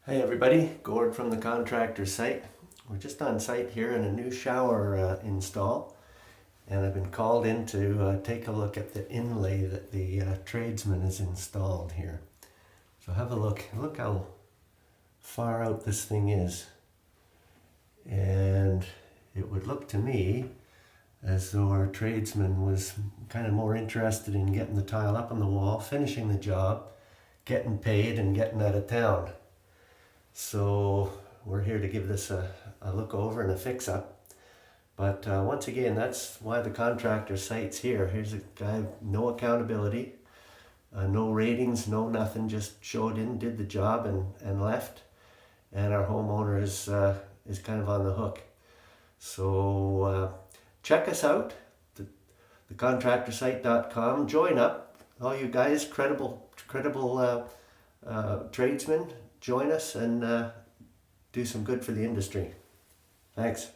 Hey everybody, Gord from the Contractors Site. We're just on site here in a new shower install, and I've been called in to take a look at the inlay that the tradesman has installed here. So have a look. Look how far out this thing is. And it would look to me as though our tradesman was kind of more interested in getting the tile up on the wall, finishing the job, getting paid and getting out of town. So we're here to give this a look over and a fix up. But once again, that's why the contractor site's here. Here's a guy, no accountability, no ratings, no nothing, just showed in, did the job and left. And our homeowner is kind of on the hook. So check us out, thecontractorsite.com. Join up, all you guys, credible tradesmen. Join us and do some good for the industry. Thanks.